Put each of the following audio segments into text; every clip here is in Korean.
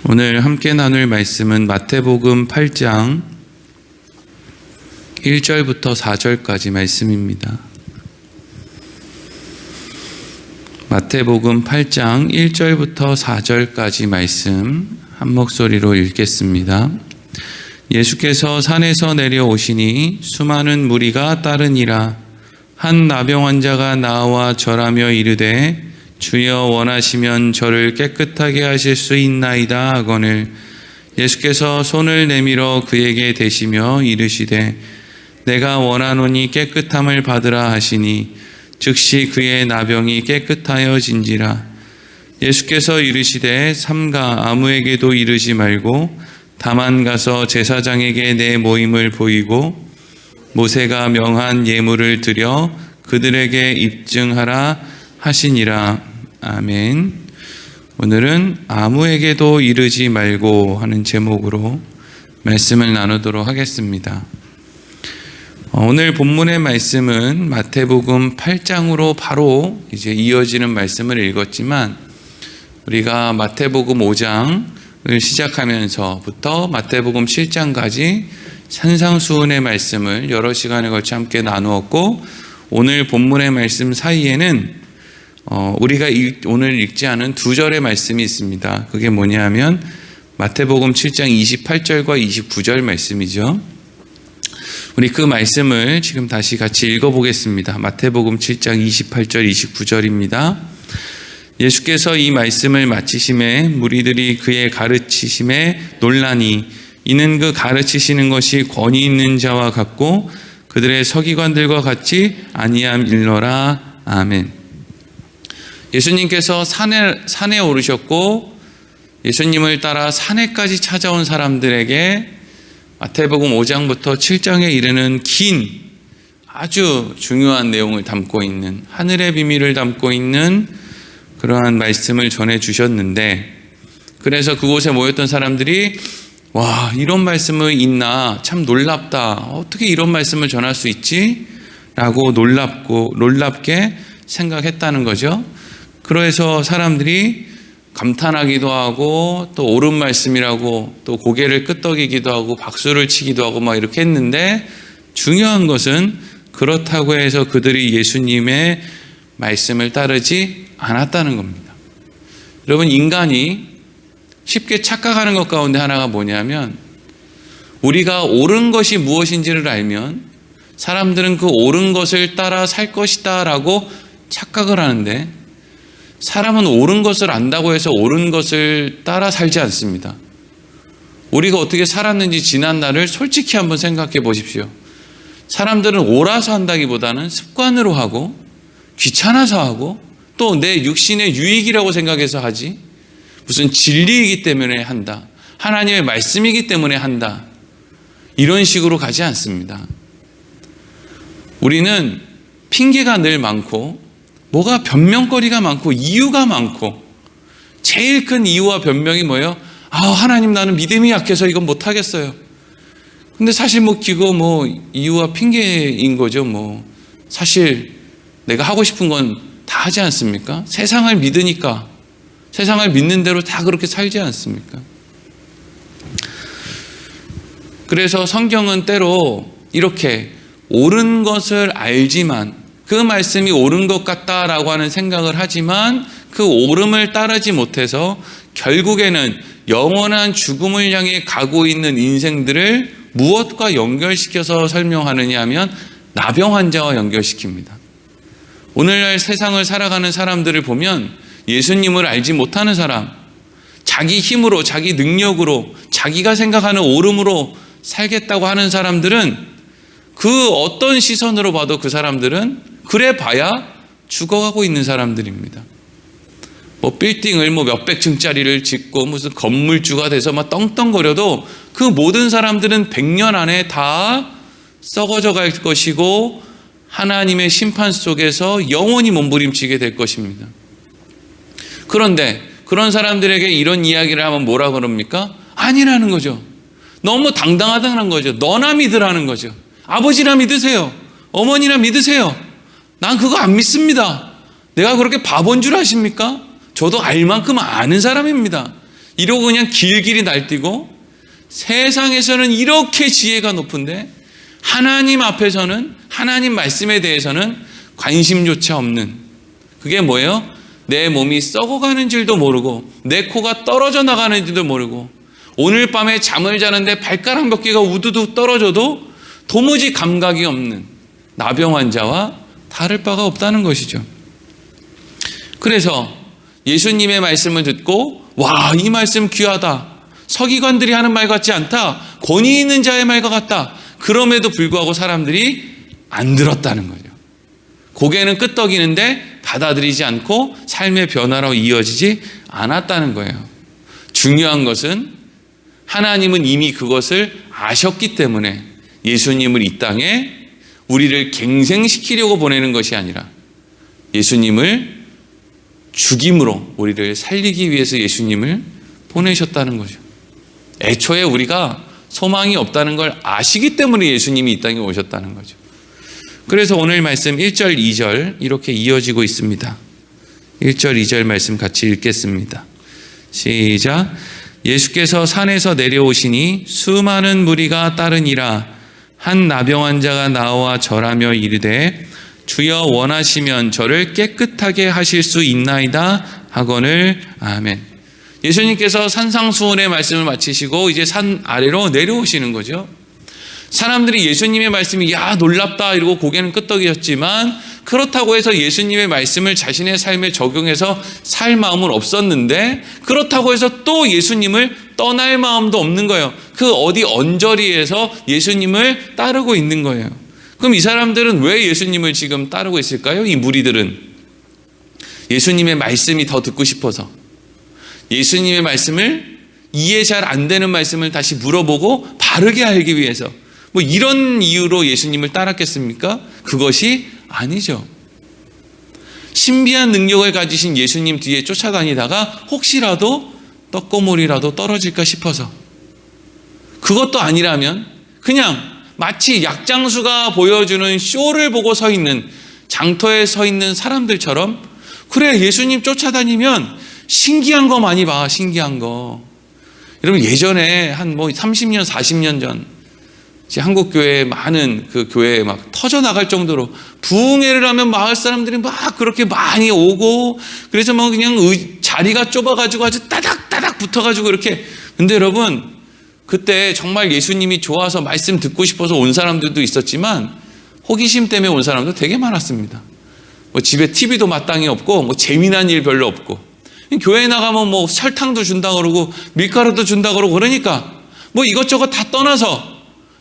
오늘 함께 나눌 말씀은 마태복음 8장 1절부터 4절까지 말씀입니다. 마태복음 8장 1절부터 4절까지 말씀 한 목소리로 읽겠습니다. 예수께서 산에서 내려오시니 수많은 무리가 따르니라. 한 나병 환자가 나와 절하며 이르되 주여 원하시면 저를 깨끗하게 하실 수 있나이다 하거늘 예수께서 손을 내밀어 그에게 대시며 이르시되 내가 원하노니 깨끗함을 받으라 하시니 즉시 그의 나병이 깨끗하여진지라. 예수께서 이르시되 삼가 아무에게도 이르지 말고 다만 가서 제사장에게 내 모임을 보이고 모세가 명한 예물을 드려 그들에게 입증하라 하시니라. 아멘. 오늘은 아무에게도 이르지 말고 하는 제목으로 말씀을 나누도록 하겠습니다. 오늘 본문의 말씀은 마태복음 8장으로 바로 이제 이어지는 말씀을 읽었지만 우리가 마태복음 5장을 시작하면서부터 마태복음 7장까지 산상수훈의 말씀을 여러 시간에 걸쳐 함께 나누었고 오늘 본문의 말씀 사이에는 우리가 오늘 읽지 않은 두 절의 말씀이 있습니다. 그게 뭐냐 하면 마태복음 7장 28절과 29절 말씀이죠. 우리 그 말씀을 지금 다시 같이 읽어보겠습니다. 마태복음 7장 28절 29절입니다. 예수께서 이 말씀을 마치심에 무리들이 그의 가르치심에 놀라니 이는 그 가르치시는 것이 권위 있는 자와 같고 그들의 서기관들과 같지 아니함일러라. 아멘. 예수님께서 산에 오르셨고 예수님을 따라 산에까지 찾아온 사람들에게 마태복음 5장부터 7장에 이르는 긴 아주 중요한 내용을 담고 있는 하늘의 비밀을 담고 있는 그러한 말씀을 전해 주셨는데 그래서 그곳에 모였던 사람들이 와 이런 말씀이 있나 참 놀랍다 어떻게 이런 말씀을 전할 수 있지? 라고 놀랍게 생각했다는 거죠. 그래서 사람들이 감탄하기도 하고 또 옳은 말씀이라고 또 고개를 끄덕이기도 하고 박수를 치기도 하고 막 이렇게 했는데 중요한 것은 그렇다고 해서 그들이 예수님의 말씀을 따르지 않았다는 겁니다. 여러분 인간이 쉽게 착각하는 것 가운데 하나가 뭐냐면 우리가 옳은 것이 무엇인지를 알면 사람들은 그 옳은 것을 따라 살 것이다 라고 착각을 하는데 사람은 옳은 것을 안다고 해서 옳은 것을 따라 살지 않습니다. 우리가 어떻게 살았는지 지난 날을 솔직히 한번 생각해 보십시오. 사람들은 옳아서 한다기보다는 습관으로 하고 귀찮아서 하고 또 내 육신의 유익이라고 생각해서 하지 무슨 진리이기 때문에 한다. 하나님의 말씀이기 때문에 한다. 이런 식으로 가지 않습니다. 우리는 핑계가 늘 많고 뭐가 변명거리가 많고 이유가 많고 제일 큰 이유와 변명이 뭐예요? 하나님 나는 믿음이 약해서 이건 못하겠어요. 근데 사실 그거 이유와 핑계인 거죠. 사실 내가 하고 싶은 건 다 하지 않습니까? 세상을 믿으니까 세상을 믿는 대로 다 그렇게 살지 않습니까? 그래서 성경은 때로 이렇게 옳은 것을 알지만 그 말씀이 옳은 것 같다라고 하는 생각을 하지만 그 옳음을 따르지 못해서 결국에는 영원한 죽음을 향해 가고 있는 인생들을 무엇과 연결시켜서 설명하느냐 하면 나병 환자와 연결시킵니다. 오늘날 세상을 살아가는 사람들을 보면 예수님을 알지 못하는 사람, 자기 힘으로 자기 능력으로 자기가 생각하는 옳음으로 살겠다고 하는 사람들은 그 어떤 시선으로 봐도 그 사람들은 그래 봐야 죽어가고 있는 사람들입니다. 빌딩을 몇백 층짜리를 짓고 무슨 건물주가 돼서 막 떵떵거려도 그 모든 사람들은 100년 안에 다 썩어져 갈 것이고 하나님의 심판 속에서 영원히 몸부림치게 될 것입니다. 그런데 그런 사람들에게 이런 이야기를 하면 뭐라 그럽니까? 아니라는 거죠. 너무 당당하다는 거죠. 너나 믿으라는 거죠. 아버지나 믿으세요. 어머니나 믿으세요. 난 그거 안 믿습니다. 내가 그렇게 바본 줄 아십니까? 저도 알 만큼 아는 사람입니다. 이러고 그냥 길길이 날뛰고 세상에서는 이렇게 지혜가 높은데 하나님 앞에서는, 하나님 말씀에 대해서는 관심조차 없는, 그게 뭐예요? 내 몸이 썩어가는 줄도 모르고 내 코가 떨어져 나가는 줄도 모르고 오늘 밤에 잠을 자는데 발가락 몇 개가 우두둑 떨어져도 도무지 감각이 없는 나병 환자와 다를 바가 없다는 것이죠. 그래서 예수님의 말씀을 듣고 와, 이 말씀 귀하다, 서기관들이 하는 말 같지 않다, 권위 있는 자의 말과 같다, 그럼에도 불구하고 사람들이 안 들었다는 거죠. 고개는 끄덕이는데 받아들이지 않고 삶의 변화로 이어지지 않았다는 거예요. 중요한 것은 하나님은 이미 그것을 아셨기 때문에 예수님을 이 땅에 우리를 갱생시키려고 보내는 것이 아니라 예수님을 죽임으로 우리를 살리기 위해서 예수님을 보내셨다는 거죠. 애초에 우리가 소망이 없다는 걸 아시기 때문에 예수님이 이 땅에 오셨다는 거죠. 그래서 오늘 말씀 1절, 2절 이렇게 이어지고 있습니다. 1절, 2절 말씀 같이 읽겠습니다. 시작. 예수께서 산에서 내려오시니 수많은 무리가 따르니라. 한 나병 환자가 나와 절하며 이르되 주여 원하시면 저를 깨끗하게 하실 수 있나이다 하거늘. 아멘. 예수님께서 산상수훈의 말씀을 마치시고 이제 산 아래로 내려오시는 거죠. 사람들이 예수님의 말씀이 야 놀랍다 이러고 고개는 끄덕이었지만 그렇다고 해서 예수님의 말씀을 자신의 삶에 적용해서 살 마음은 없었는데 그렇다고 해서 또 예수님을 떠날 마음도 없는 거예요. 그 어디 언저리에서 예수님을 따르고 있는 거예요. 그럼 이 사람들은 왜 예수님을 지금 따르고 있을까요? 이 무리들은 예수님의 말씀이 더 듣고 싶어서, 예수님의 말씀을 이해 잘 안 되는 말씀을 다시 물어보고 바르게 알기 위해서, 뭐 이런 이유로 예수님을 따랐겠습니까? 그것이 아니죠. 신비한 능력을 가지신 예수님 뒤에 쫓아다니다가 혹시라도 떡고물이라도 떨어질까 싶어서, 그것도 아니라면 그냥 마치 약장수가 보여주는 쇼를 보고 서 있는, 장터에 서 있는 사람들처럼, 그래 예수님 쫓아다니면 신기한 거 많이 봐, 신기한 거. 여러분 예전에 한 뭐 30년 40년 전 한국 교회에 많은 그 교회에 막 터져 나갈 정도로 부흥회를 하면 마을 사람들이 막 그렇게 많이 오고, 그래서 뭐 그냥 자리가 좁아가지고 아주 따닥따닥 붙어가지고 이렇게. 근데 여러분 그때 정말 예수님이 좋아서 말씀 듣고 싶어서 온 사람들도 있었지만 호기심 때문에 온 사람도 되게 많았습니다. 뭐 집에 TV도 마땅히 없고 뭐 재미난 일 별로 없고, 교회에 나가면 뭐 설탕도 준다 그러고 밀가루도 준다 그러고, 그러니까 뭐 이것저것 다 떠나서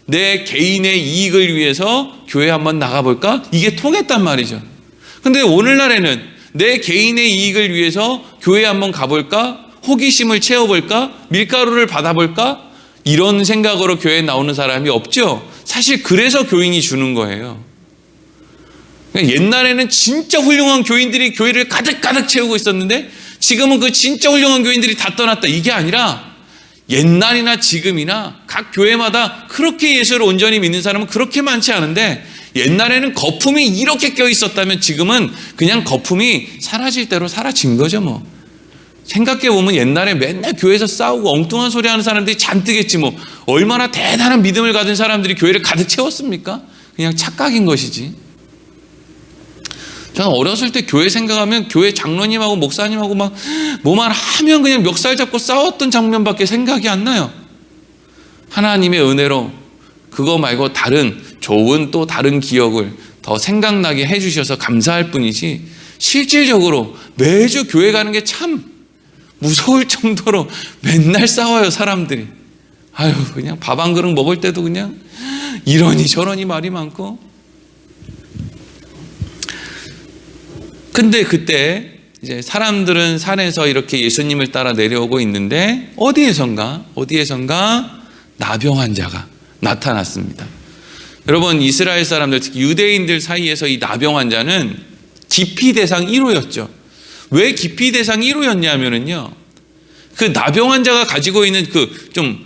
내 개인의 이익을 위해서 교회 한번 나가볼까? 이게 통했단 말이죠. 근데 오늘날에는 내 개인의 이익을 위해서 교회 한번 가볼까? 호기심을 채워볼까? 밀가루를 받아볼까? 이런 생각으로 교회에 나오는 사람이 없죠. 사실 그래서 교인이 주는 거예요. 옛날에는 진짜 훌륭한 교인들이 교회를 가득가득 채우고 있었는데 지금은 그 진짜 훌륭한 교인들이 다 떠났다, 이게 아니라 옛날이나 지금이나 각 교회마다 그렇게 예수를 온전히 믿는 사람은 그렇게 많지 않은데, 옛날에는 거품이 이렇게 껴 있었다면 지금은 그냥 거품이 사라질 대로 사라진 거죠. 뭐 생각해 보면 옛날에 맨날 교회에서 싸우고 엉뚱한 소리 하는 사람들이 잔뜩 했지, 뭐 얼마나 대단한 믿음을 가진 사람들이 교회를 가득 채웠습니까? 그냥 착각인 것이지. 저는 어렸을 때 교회 생각하면 교회 장로님하고 목사님하고 막 뭐만 하면 그냥 멱살 잡고 싸웠던 장면밖에 생각이 안 나요. 하나님의 은혜로 그거 말고 다른 좋은 또 다른 기억을 더 생각나게 해주셔서 감사할 뿐이지, 실질적으로 매주 교회 가는 게 참 무서울 정도로 맨날 싸워요 사람들이. 아유, 그냥 밥 한 그릇 먹을 때도 그냥 이러니 저러니 말이 많고. 근데 그때 이제 사람들은 산에서 이렇게 예수님을 따라 내려오고 있는데 어디에선가 나병 환자가 나타났습니다. 여러분, 이스라엘 사람들, 특히 유대인들 사이에서 이 나병 환자는 기피 대상 1호였죠. 왜 기피 대상 1호였냐면요, 그 나병 환자가 가지고 있는 그 좀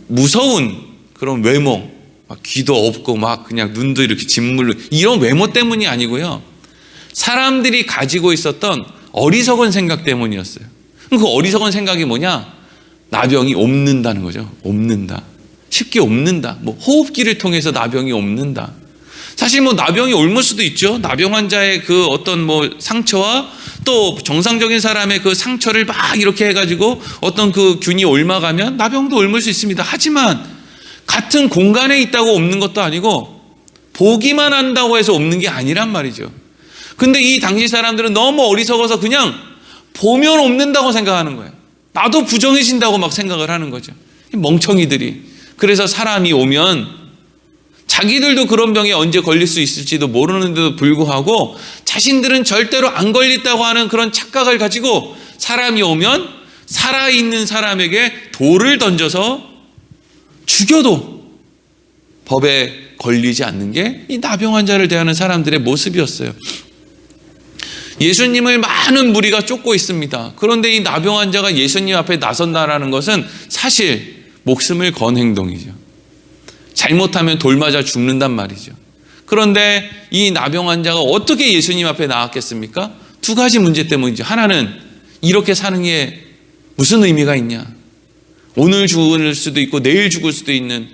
무서운 그런 외모, 막 귀도 없고 막 그냥 눈도 이렇게 진물로, 이런 외모 때문이 아니고요, 사람들이 가지고 있었던 어리석은 생각 때문이었어요. 그 어리석은 생각이 뭐냐? 나병이 옮는다는 거죠. 옮는다. 쉽게 옮는다. 뭐 호흡기를 통해서 나병이 옮는다. 사실 뭐 나병이 옮을 수도 있죠. 나병 환자의 그 어떤 뭐 상처와 또 정상적인 사람의 그 상처를 막 이렇게 해가지고 어떤 그 균이 옮아가면 나병도 옮을 수 있습니다. 하지만 같은 공간에 있다고 옮는 것도 아니고 보기만 한다고 해서 옮는 게 아니란 말이죠. 근데 이 당시 사람들은 너무 어리석어서 그냥 보면 옮는다고 생각하는 거예요. 나도 부정해진다고 막 생각을 하는 거죠. 멍청이들이. 그래서 사람이 오면 자기들도 그런 병에 언제 걸릴 수 있을지도 모르는데도 불구하고 자신들은 절대로 안 걸렸다고 하는 그런 착각을 가지고 사람이 오면 살아있는 사람에게 돌을 던져서 죽여도 법에 걸리지 않는 게 이 나병 환자를 대하는 사람들의 모습이었어요. 예수님을 많은 무리가 쫓고 있습니다. 그런데 이 나병 환자가 예수님 앞에 나선다라는 것은 사실 목숨을 건 행동이죠. 잘못하면 돌 맞아 죽는단 말이죠. 그런데 이 나병 환자가 어떻게 예수님 앞에 나왔겠습니까? 두 가지 문제 때문이죠. 하나는 이렇게 사는 게 무슨 의미가 있냐. 오늘 죽을 수도 있고 내일 죽을 수도 있는,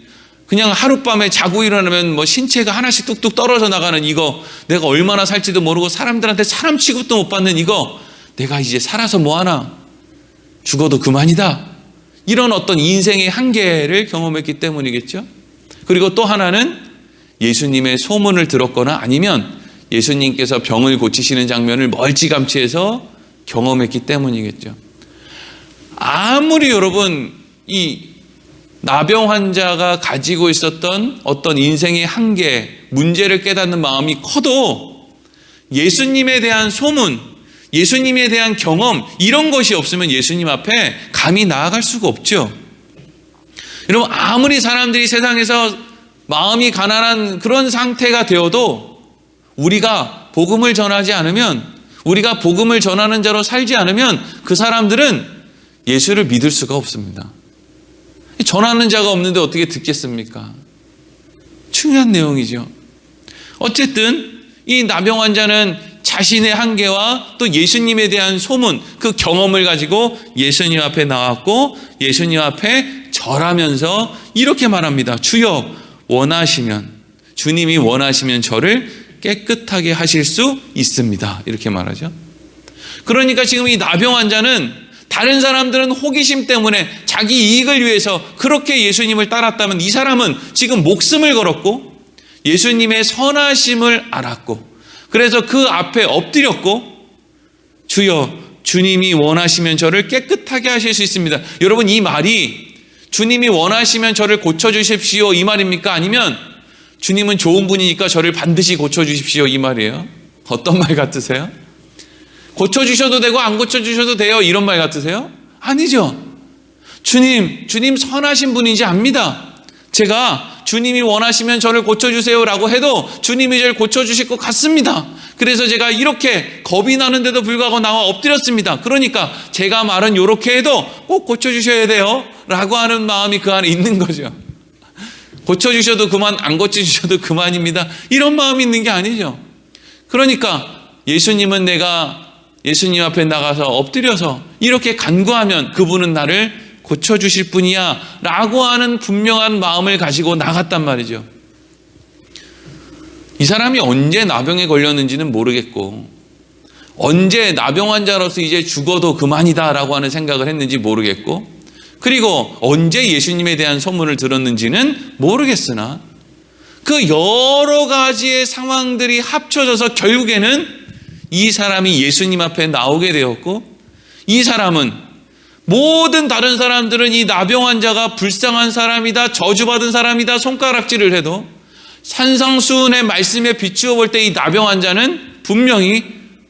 그냥 하룻밤에 자고 일어나면 뭐 신체가 하나씩 뚝뚝 떨어져 나가는 이거, 내가 얼마나 살지도 모르고 사람들한테 사람 취급도 못 받는 이거, 내가 이제 살아서 뭐하나, 죽어도 그만이다. 이런 어떤 인생의 한계를 경험했기 때문이겠죠. 그리고 또 하나는 예수님의 소문을 들었거나 아니면 예수님께서 병을 고치시는 장면을 멀찌감치해서 경험했기 때문이겠죠. 아무리 여러분 이 나병 환자가 가지고 있었던 어떤 인생의 한계, 문제를 깨닫는 마음이 커도 예수님에 대한 소문, 예수님에 대한 경험, 이런 것이 없으면 예수님 앞에 감히 나아갈 수가 없죠. 여러분, 아무리 사람들이 세상에서 마음이 가난한 그런 상태가 되어도 우리가 복음을 전하지 않으면, 우리가 복음을 전하는 자로 살지 않으면 그 사람들은 예수를 믿을 수가 없습니다. 전하는 자가 없는데 어떻게 듣겠습니까? 중요한 내용이죠. 어쨌든 이 나병 환자는 자신의 한계와 또 예수님에 대한 소문, 그 경험을 가지고 예수님 앞에 나왔고 예수님 앞에 절하면서 이렇게 말합니다. 주여 원하시면, 주님이 원하시면 저를 깨끗하게 하실 수 있습니다. 이렇게 말하죠. 그러니까 지금 이 나병 환자는 다른 사람들은 호기심 때문에 자기 이익을 위해서 그렇게 예수님을 따랐다면 이 사람은 지금 목숨을 걸었고 예수님의 선하심을 알았고 그래서 그 앞에 엎드렸고 주여 주님이 원하시면 저를 깨끗하게 하실 수 있습니다. 여러분, 이 말이 주님이 원하시면 저를 고쳐주십시오 이 말입니까? 아니면 주님은 좋은 분이니까 저를 반드시 고쳐주십시오 이 말이에요? 어떤 말 같으세요? 고쳐주셔도 되고 안 고쳐주셔도 돼요 이런 말 같으세요? 아니죠. 주님 선하신 분인지 압니다. 제가 주님이 원하시면 저를 고쳐주세요 라고 해도 주님이 저를 고쳐주실 것 같습니다. 그래서 제가 이렇게 겁이 나는데도 불구하고 나와 엎드렸습니다. 그러니까 제가 말은 이렇게 해도 꼭 고쳐주셔야 돼요 라고 하는 마음이 그 안에 있는 거죠. 고쳐주셔도 그만, 안 고쳐주셔도 그만입니다, 이런 마음이 있는 게 아니죠. 그러니까 예수님은 내가 예수님 앞에 나가서 엎드려서 이렇게 간구하면 그분은 나를 고쳐주실 분이야 라고 하는 분명한 마음을 가지고 나갔단 말이죠. 이 사람이 언제 나병에 걸렸는지는 모르겠고 언제 나병 환자로서 이제 죽어도 그만이다 라고 하는 생각을 했는지 모르겠고 그리고 언제 예수님에 대한 소문을 들었는지는 모르겠으나 그 여러 가지의 상황들이 합쳐져서 결국에는 이 사람이 예수님 앞에 나오게 되었고 이 사람은 모든 다른 사람들은 이 나병 환자가 불쌍한 사람이다, 저주받은 사람이다 손가락질을 해도 산상수훈의 말씀에 비추어 볼 때 이 나병 환자는 분명히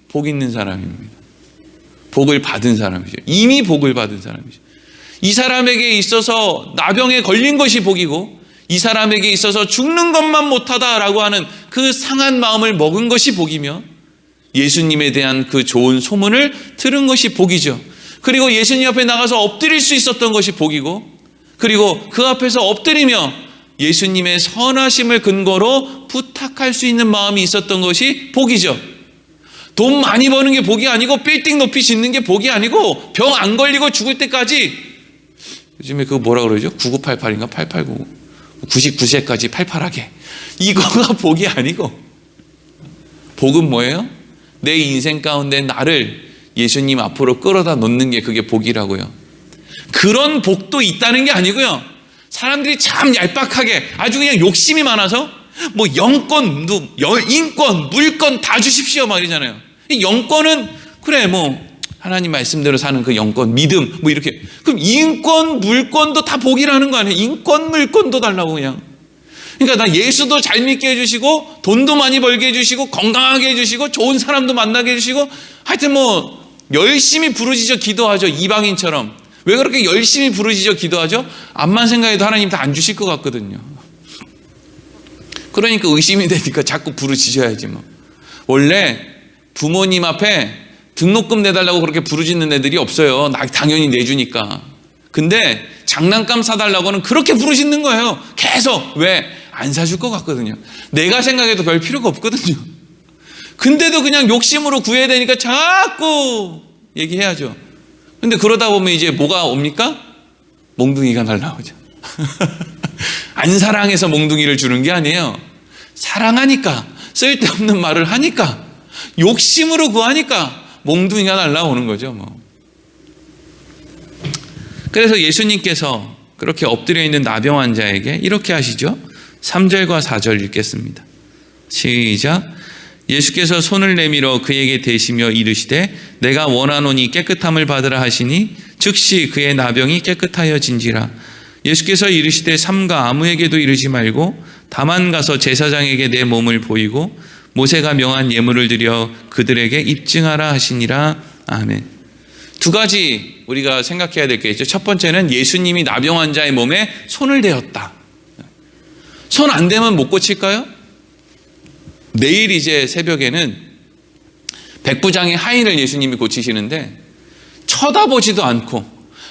복 있는 사람입니다. 복을 받은 사람이죠. 이미 복을 받은 사람이죠. 이 사람에게 있어서 나병에 걸린 것이 복이고 이 사람에게 있어서 죽는 것만 못하다라고 하는 그 상한 마음을 먹은 것이 복이며 예수님에 대한 그 좋은 소문을 들은 것이 복이죠. 그리고 예수님 앞에 나가서 엎드릴 수 있었던 것이 복이고 그리고 그 앞에서 엎드리며 예수님의 선하심을 근거로 부탁할 수 있는 마음이 있었던 것이 복이죠. 돈 많이 버는 게 복이 아니고 빌딩 높이 짓는 게 복이 아니고 병 안 걸리고 죽을 때까지 요즘에 그거 뭐라 그러죠? 9988인가 8899 99세까지 팔팔하게. 이거가 복이 아니고, 복은 뭐예요? 내 인생 가운데 나를 예수님 앞으로 끌어다 놓는 게 그게 복이라고요. 그런 복도 있다는 게 아니고요. 사람들이 참 얄팍하게 아주 그냥 욕심이 많아서 뭐 영권, 인권, 물권 다 주십시오 말이잖아요. 이 영권은 그래 뭐 하나님 말씀대로 사는 그 영권, 믿음 뭐 이렇게. 그럼 인권, 물권도 다 복이라는 거 아니에요? 인권, 물권도 달라고 그냥. 그러니까 나 예수도 잘 믿게 해주시고 돈도 많이 벌게 해주시고 건강하게 해주시고 좋은 사람도 만나게 해주시고 하여튼 뭐 열심히 부르짖어 기도하죠. 이방인처럼. 왜 그렇게 열심히 부르짖어 기도하죠? 앞만 생각해도 하나님 다 안 주실 것 같거든요. 그러니까 의심이 되니까 자꾸 부르짖어야지 뭐. 원래 부모님 앞에 등록금 내달라고 그렇게 부르짖는 애들이 없어요. 나 당연히 내주니까. 근데 장난감 사달라고는 그렇게 부르짖는 거예요. 계속. 왜? 안 사줄 것 같거든요. 내가 생각해도 별 필요가 없거든요. 근데도 그냥 욕심으로 구해야 되니까 자꾸 얘기해야죠. 근데 그러다 보면 이제 뭐가 옵니까? 몽둥이가 날라오죠. 안 사랑해서 몽둥이를 주는 게 아니에요. 사랑하니까, 쓸데없는 말을 하니까, 욕심으로 구하니까 몽둥이가 날라오는 거죠. 뭐. 그래서 예수님께서 그렇게 엎드려 있는 나병 환자에게 이렇게 하시죠. 3절과 4절 읽겠습니다. 시작. 예수께서 손을 내밀어 그에게 대시며 이르시되 내가 원하노니 깨끗함을 받으라 하시니 즉시 그의 나병이 깨끗하여진지라. 예수께서 이르시되 삼가 아무에게도 이르지 말고 다만 가서 제사장에게 내 몸을 보이고 모세가 명한 예물을 드려 그들에게 입증하라 하시니라. 아멘. 두 가지 우리가 생각해야 될 게 있죠. 첫 번째는 예수님이 나병 환자의 몸에 손을 대었다. 손 안 대면 못 고칠까요? 내일 이제 새벽에는 백부장의 하인을 예수님이 고치시는데 쳐다보지도 않고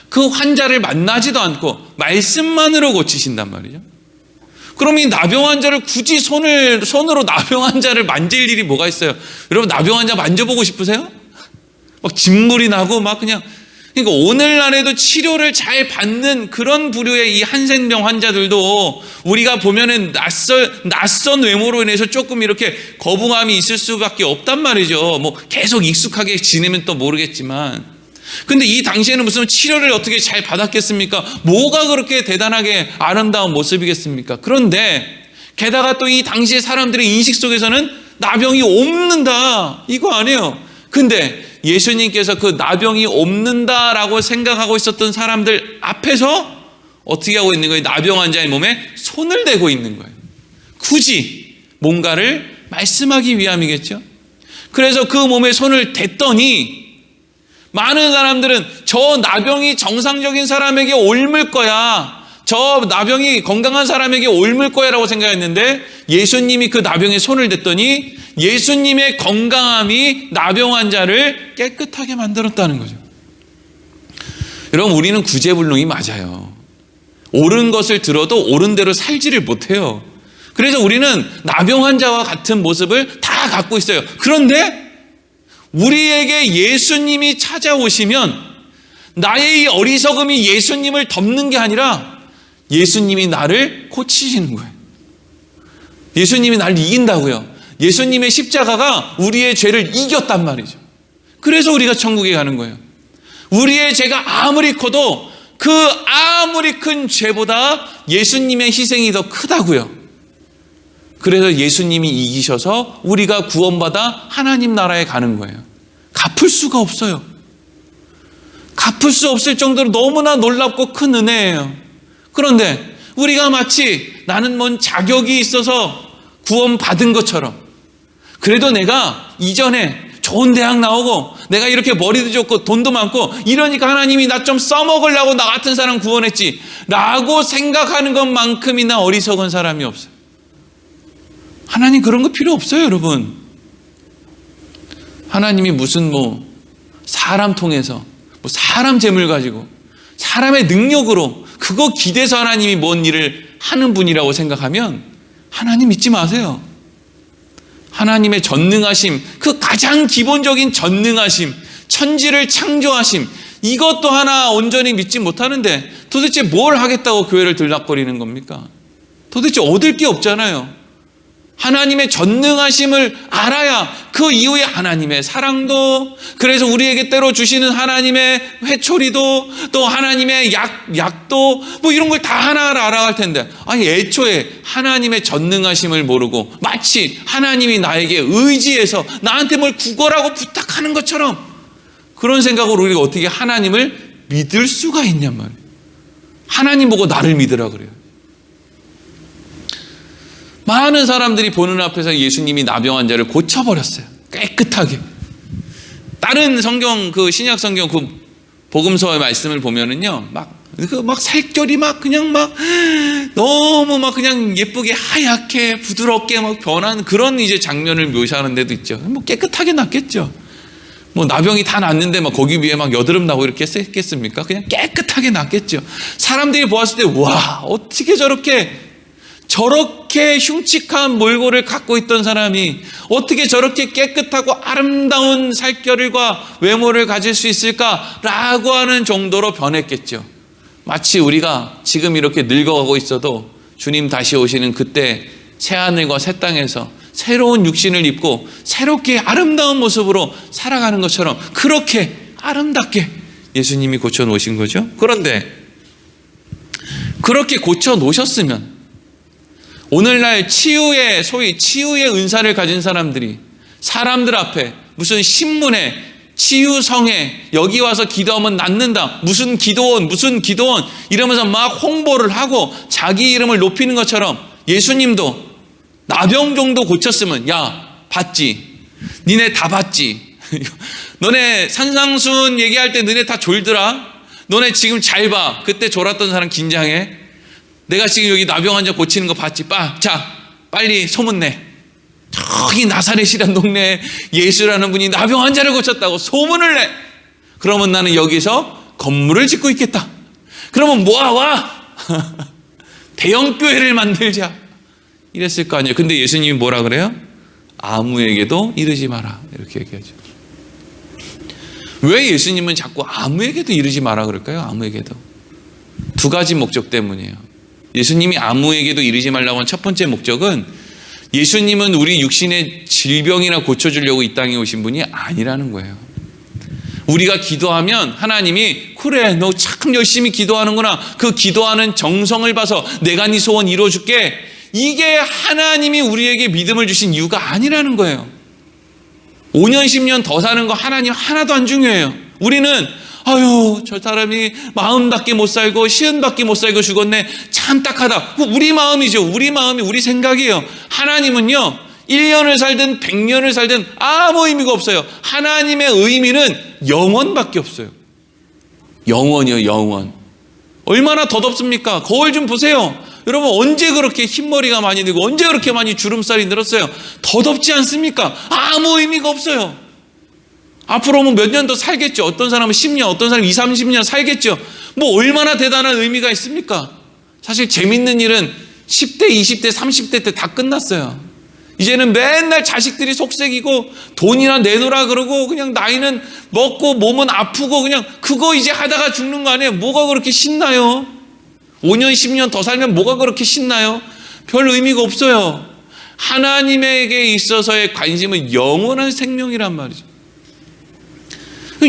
그 환자를 만나지도 않고 말씀만으로 고치신단 말이죠. 그럼 이 나병 환자를 굳이 손으로 나병 환자를 만질 일이 뭐가 있어요? 여러분 나병 환자 만져보고 싶으세요? 막 진물이 나고 막 그냥. 그러니까 오늘날에도 치료를 잘 받는 그런 부류의 이 한센병 환자들도 우리가 보면은 낯선 외모로 인해서 조금 이렇게 거부감이 있을 수밖에 없단 말이죠. 뭐 계속 익숙하게 지내면 또 모르겠지만. 근데 이 당시에는 무슨 치료를 어떻게 잘 받았겠습니까? 뭐가 그렇게 대단하게 아름다운 모습이겠습니까? 그런데 게다가 또 이 당시의 사람들의 인식 속에서는 나병이 옵는다 이거 아니에요. 근데 예수님께서 그 나병이 옵는다라고 생각하고 있었던 사람들 앞에서 어떻게 하고 있는 거예요? 나병 환자의 몸에 손을 대고 있는 거예요. 굳이 뭔가를 말씀하기 위함이겠죠. 그래서 그 몸에 손을 댔더니 많은 사람들은 저 나병이 정상적인 사람에게 옮을 거야, 저 나병이 건강한 사람에게 옮을 거야 라고 생각했는데 예수님이 그 나병에 손을 댔더니 예수님의 건강함이 나병 환자를 깨끗하게 만들었다는 거죠. 여러분 우리는 구제불능이 맞아요. 옳은 것을 들어도 옳은 대로 살지를 못해요. 그래서 우리는 나병 환자와 같은 모습을 다 갖고 있어요. 그런데 우리에게 예수님이 찾아오시면 나의 이 어리석음이 예수님을 덮는 게 아니라 예수님이 나를 고치시는 거예요. 예수님이 나를 이긴다고요. 예수님의 십자가가 우리의 죄를 이겼단 말이죠. 그래서 우리가 천국에 가는 거예요. 우리의 죄가 아무리 커도 그 아무리 큰 죄보다 예수님의 희생이 더 크다고요. 그래서 예수님이 이기셔서 우리가 구원받아 하나님 나라에 가는 거예요. 갚을 수가 없어요. 갚을 수 없을 정도로 너무나 놀랍고 큰 은혜예요. 그런데 우리가 마치 나는 뭔 자격이 있어서 구원받은 것처럼, 그래도 내가 이전에 좋은 대학 나오고 내가 이렇게 머리도 좋고 돈도 많고 이러니까 하나님이 나 좀 써먹으려고 나 같은 사람 구원했지 라고 생각하는 것만큼이나 어리석은 사람이 없어요. 하나님 그런 거 필요 없어요, 여러분. 하나님이 무슨 사람 통해서 사람 재물 가지고 사람의 능력으로 그거 기대서 하나님이 뭔 일을 하는 분이라고 생각하면 하나님 믿지 마세요. 하나님의 전능하심, 그 가장 기본적인 전능하심, 천지를 창조하심, 이것도 하나 온전히 믿지 못하는데 도대체 뭘 하겠다고 교회를 들락거리는 겁니까? 도대체 얻을 게 없잖아요. 하나님의 전능하심을 알아야 그 이후에 하나님의 사랑도, 그래서 우리에게 때로 주시는 하나님의 회초리도, 또 하나님의 약도 뭐 이런 걸 다 하나하나 알아갈 텐데, 아니 애초에 하나님의 전능하심을 모르고 마치 하나님이 나에게 의지해서 나한테 뭘 구걸하고 부탁하는 것처럼 그런 생각으로 우리가 어떻게 하나님을 믿을 수가 있냔 말이에요. 하나님 보고 나를 믿으라 그래요. 많은 사람들이 보는 앞에서 예수님이 나병 환자를 고쳐버렸어요. 깨끗하게. 다른 성경, 그 신약 성경 그 복음서의 말씀을 보면은요, 막 살결이 그냥 너무 그냥 예쁘게 하얗게 부드럽게 변하는 그런 이제 장면을 묘사하는 데도 있죠. 뭐 깨끗하게 낫겠죠. 뭐 나병이 다 낫는데 거기 위에 여드름 나고 이렇게 했겠습니까? 그냥 깨끗하게 낫겠죠. 사람들이 보았을 때, 와, 어떻게 저렇게 흉측한 몰골을 갖고 있던 사람이 어떻게 저렇게 깨끗하고 아름다운 살결과 외모를 가질 수 있을까라고 하는 정도로 변했겠죠. 마치 우리가 지금 이렇게 늙어가고 있어도 주님 다시 오시는 그때 새하늘과 새 땅에서 새로운 육신을 입고 새롭게 아름다운 모습으로 살아가는 것처럼 그렇게 아름답게 예수님이 고쳐놓으신 거죠. 그런데 그렇게 고쳐놓으셨으면 오늘날 소위 치유의 은사를 가진 사람들이 사람들 앞에 무슨 신문에 치유성에 여기 와서 기도하면 낫는다, 무슨 기도원 이러면서 막 홍보를 하고 자기 이름을 높이는 것처럼 예수님도 나병 정도 고쳤으면 야 봤지, 니네 다 봤지, 너네 산상수훈 얘기할 때 너네 다 졸더라, 너네 지금 잘 봐, 그때 졸았던 사람 긴장해, 내가 지금 여기 나병 환자 고치는 거 봤지? 자, 빨리 소문내. 저기 나사렛이라는 동네에 예수라는 분이 나병 환자를 고쳤다고 소문을 내. 그러면 나는 여기서 건물을 짓고 있겠다. 그러면 모아와. 대형교회를 만들자. 이랬을 거 아니에요. 근데 예수님이 뭐라 그래요? 아무에게도 이르지 마라. 이렇게 얘기하죠. 왜 예수님은 자꾸 아무에게도 이르지 마라 그럴까요? 아무에게도. 두 가지 목적 때문이에요. 예수님이 아무에게도 이르지 말라고 한 첫 번째 목적은 예수님은 우리 육신의 질병이나 고쳐주려고 이 땅에 오신 분이 아니라는 거예요. 우리가 기도하면 하나님이 그래 너 참 열심히 기도하는구나, 그 기도하는 정성을 봐서 내가 네 소원 이루어줄게, 이게 하나님이 우리에게 믿음을 주신 이유가 아니라는 거예요. 5년 10년 더 사는 거 하나님 하나도 안 중요해요. 우리는 아유 저 사람이 마음밖에 못 살고 시은밖에 못 살고 죽었네, 참 딱하다. 우리 마음이죠. 우리 마음이 우리 생각이에요. 하나님은요 1년을 살든 100년을 살든 아무 의미가 없어요. 하나님의 의미는 영원밖에 없어요. 영원이요, 영원. 얼마나 덧없습니까? 거울 좀 보세요. 여러분 언제 그렇게 흰머리가 많이 들고 언제 그렇게 많이 주름살이 늘었어요? 덧없지 않습니까? 아무 의미가 없어요. 앞으로 몇 년 더 살겠죠. 어떤 사람은 10년, 어떤 사람은 20, 30년 살겠죠. 뭐 얼마나 대단한 의미가 있습니까? 사실 재밌는 일은 10대, 20대, 30대 때 다 끝났어요. 이제는 맨날 자식들이 속색이고 돈이나 내놓으라 그러고 그냥 나이는 먹고 몸은 아프고 그냥 그거 이제 하다가 죽는 거 아니에요. 뭐가 그렇게 신나요? 5년, 10년 더 살면 뭐가 그렇게 신나요? 별 의미가 없어요. 하나님에게 있어서의 관심은 영원한 생명이란 말이죠.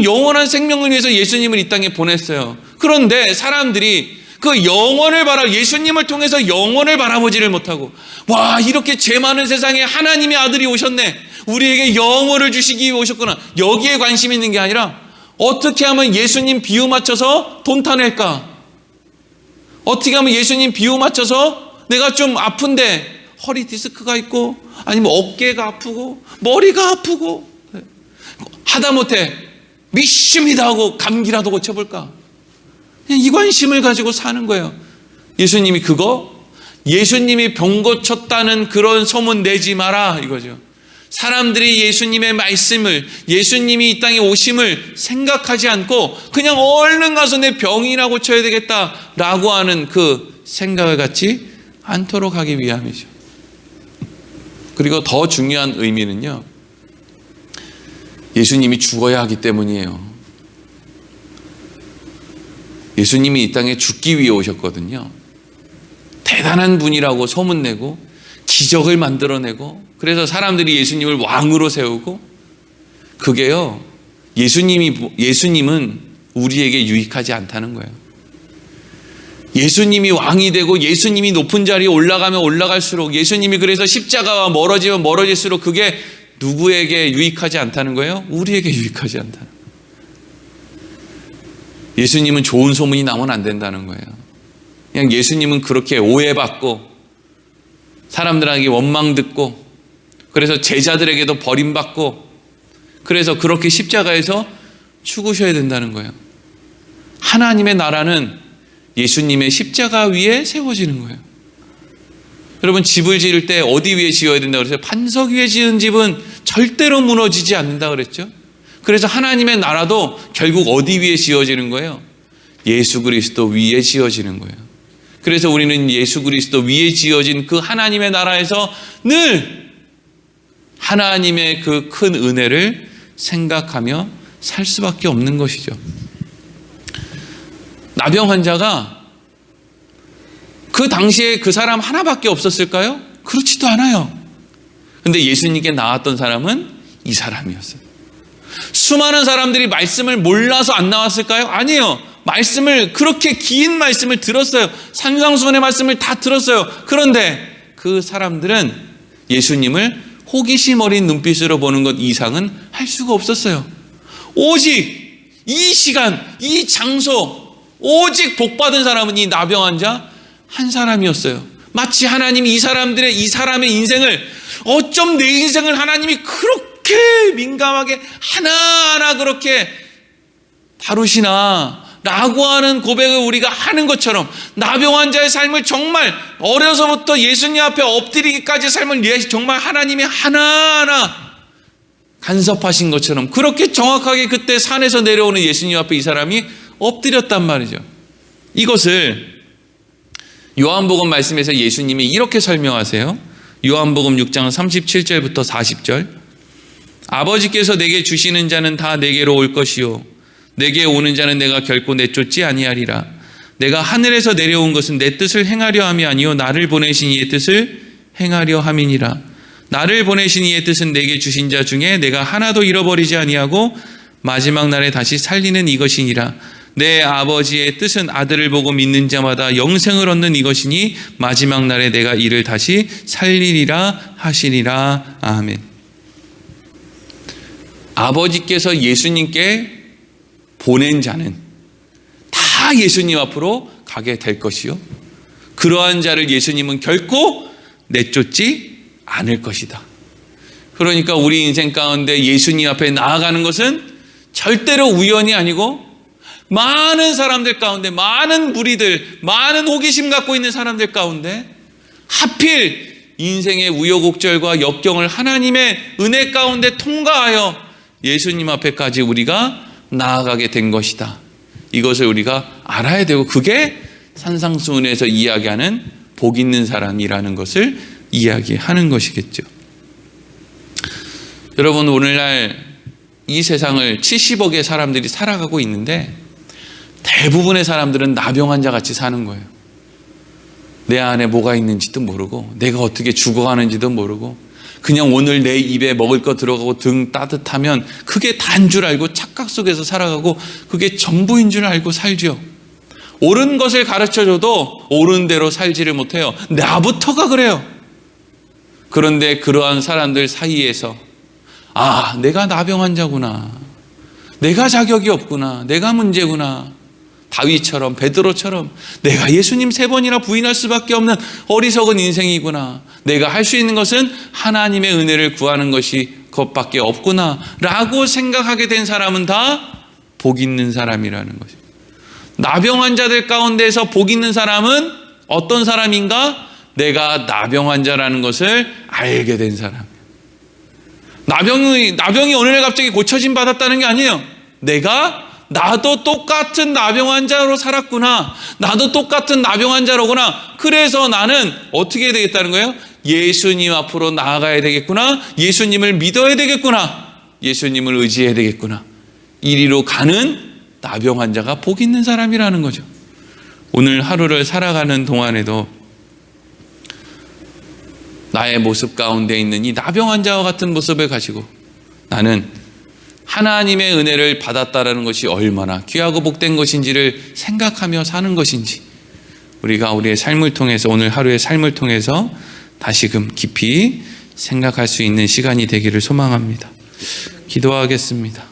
영원한 생명을 위해서 예수님을 이 땅에 보냈어요. 그런데 사람들이 그 영원을 예수님을 통해서 영원을 바라보지를 못하고, 와 이렇게 죄 많은 세상에 하나님의 아들이 오셨네, 우리에게 영원을 주시기 위해 오셨구나, 여기에 관심이 있는 게 아니라 어떻게 하면 예수님 비유 맞춰서 돈 타낼까, 어떻게 하면 예수님 비유 맞춰서 내가 좀 아픈데 허리 디스크가 있고 아니면 어깨가 아프고 머리가 아프고 하다못해 믿습니다 하고 감기라도 고쳐볼까, 그냥 이 관심을 가지고 사는 거예요. 예수님이 병 고쳤다는 그런 소문 내지 마라 이거죠. 사람들이 예수님의 말씀을, 예수님이 이 땅에 오심을 생각하지 않고 그냥 얼른 가서 내 병이나 고쳐야 되겠다라고 하는 그 생각을 갖지 않도록 하기 위함이죠. 그리고 더 중요한 의미는요, 예수님이 죽어야 하기 때문이에요. 예수님이 이 땅에 죽기 위해 오셨거든요. 대단한 분이라고 소문내고 기적을 만들어내고, 그래서 사람들이 예수님을 왕으로 세우고, 그게요, 예수님은 우리에게 유익하지 않다는 거예요. 예수님이 왕이 되고 예수님이 높은 자리에 올라가면 올라갈수록, 예수님이 그래서 십자가와 멀어지면 멀어질수록 그게 누구에게 유익하지 않다는 거예요? 우리에게 유익하지 않다는 거예요. 예수님은 좋은 소문이 나면 안 된다는 거예요. 그냥 예수님은 그렇게 오해받고 사람들에게 원망 듣고, 그래서 제자들에게도 버림받고, 그래서 그렇게 십자가에서 죽으셔야 된다는 거예요. 하나님의 나라는 예수님의 십자가 위에 세워지는 거예요. 여러분, 집을 지을 때 어디 위에 지어야 된다고 그랬어요? 반석 위에 지은 집은 절대로 무너지지 않는다 그랬죠. 그래서 하나님의 나라도 결국 어디 위에 지어지는 거예요? 예수 그리스도 위에 지어지는 거예요. 그래서 우리는 예수 그리스도 위에 지어진 그 하나님의 나라에서 늘 하나님의 그 큰 은혜를 생각하며 살 수밖에 없는 것이죠. 나병 환자가 그 당시에 그 사람 하나밖에 없었을까요? 그렇지도 않아요. 근데 예수님께 나왔던 사람은 이 사람이었어요. 수많은 사람들이 말씀을 몰라서 안 나왔을까요? 아니에요. 말씀을, 그렇게 긴 말씀을 들었어요. 산상수훈의 말씀을 다 들었어요. 그런데 그 사람들은 예수님을 호기심 어린 눈빛으로 보는 것 이상은 할 수가 없었어요. 오직 이 시간, 이 장소, 오직 복받은 사람은 이 나병 환자 한 사람이었어요. 마치 하나님이 이 사람의 인생을, 어쩜 내 인생을 하나님이 그렇게 민감하게 하나하나 그렇게 다루시나 라고 하는 고백을 우리가 하는 것처럼, 나병 환자의 삶을 정말 어려서부터 예수님 앞에 엎드리기까지 삶을 정말 하나님이 하나하나 간섭하신 것처럼, 그렇게 정확하게 그때 산에서 내려오는 예수님 앞에 이 사람이 엎드렸단 말이죠. 이것을 요한복음 말씀에서 예수님이 이렇게 설명하세요. 요한복음 6장 37절부터 40절. 아버지께서 내게 주시는 자는 다 내게로 올 것이요, 내게 오는 자는 내가 결코 내쫓지 아니하리라. 내가 하늘에서 내려온 것은 내 뜻을 행하려 함이 아니요 나를 보내신 이의 뜻을 행하려 함이니라. 나를 보내신 이의 뜻은 내게 주신 자 중에 내가 하나도 잃어버리지 아니하고 마지막 날에 다시 살리는 이것이니라. 내 아버지의 뜻은 아들을 보고 믿는 자마다 영생을 얻는 이것이니 마지막 날에 내가 이를 다시 살리리라 하시니라. 아멘. 아버지께서 예수님께 보낸 자는 다 예수님 앞으로 가게 될 것이요, 그러한 자를 예수님은 결코 내쫓지 않을 것이다. 그러니까 우리 인생 가운데 예수님 앞에 나아가는 것은 절대로 우연이 아니고, 많은 사람들 가운데, 많은 무리들, 많은 호기심 갖고 있는 사람들 가운데 하필 인생의 우여곡절과 역경을 하나님의 은혜 가운데 통과하여 예수님 앞에까지 우리가 나아가게 된 것이다. 이것을 우리가 알아야 되고, 그게 산상수훈에서 이야기하는 복 있는 사람이라는 것을 이야기하는 것이겠죠. 여러분, 오늘날 이 세상을 70억의 사람들이 살아가고 있는데 대부분의 사람들은 나병 환자 같이 사는 거예요. 내 안에 뭐가 있는지도 모르고, 내가 어떻게 죽어가는지도 모르고, 그냥 오늘 내 입에 먹을 거 들어가고 등 따뜻하면 그게 다인 줄 알고 착각 속에서 살아가고, 그게 전부인 줄 알고 살죠. 옳은 것을 가르쳐줘도 옳은 대로 살지를 못해요. 나부터가 그래요. 그런데 그러한 사람들 사이에서, 아, 내가 나병 환자구나, 내가 자격이 없구나, 내가 문제구나, 다윗처럼, 베드로처럼 내가 예수님 3번이나 부인할 수밖에 없는 어리석은 인생이구나, 내가 할 수 있는 것은 하나님의 은혜를 구하는 것밖에 없구나 라고 생각하게 된 사람은 다 복 있는 사람이라는 것입니다. 나병 환자들 가운데서 복 있는 사람은 어떤 사람인가? 내가 나병 환자라는 것을 알게 된 사람. 나병이 어느 날 갑자기 고쳐짐 받았다는 게 아니에요. 나도 똑같은 나병 환자로 살았구나, 나도 똑같은 나병 환자로구나. 그래서 나는 어떻게 해야 되겠다는 거예요? 예수님 앞으로 나아가야 되겠구나, 예수님을 믿어야 되겠구나, 예수님을 의지해야 되겠구나. 이리로 가는 나병 환자가 복 있는 사람이라는 거죠. 오늘 하루를 살아가는 동안에도 나의 모습 가운데 있는 이 나병 환자와 같은 모습을 가지고 나는 하나님의 은혜를 받았다라는 것이 얼마나 귀하고 복된 것인지를 생각하며 사는 것인지 우리가 우리의 삶을 통해서 오늘 하루의 삶을 통해서 다시금 깊이 생각할 수 있는 시간이 되기를 소망합니다. 기도하겠습니다.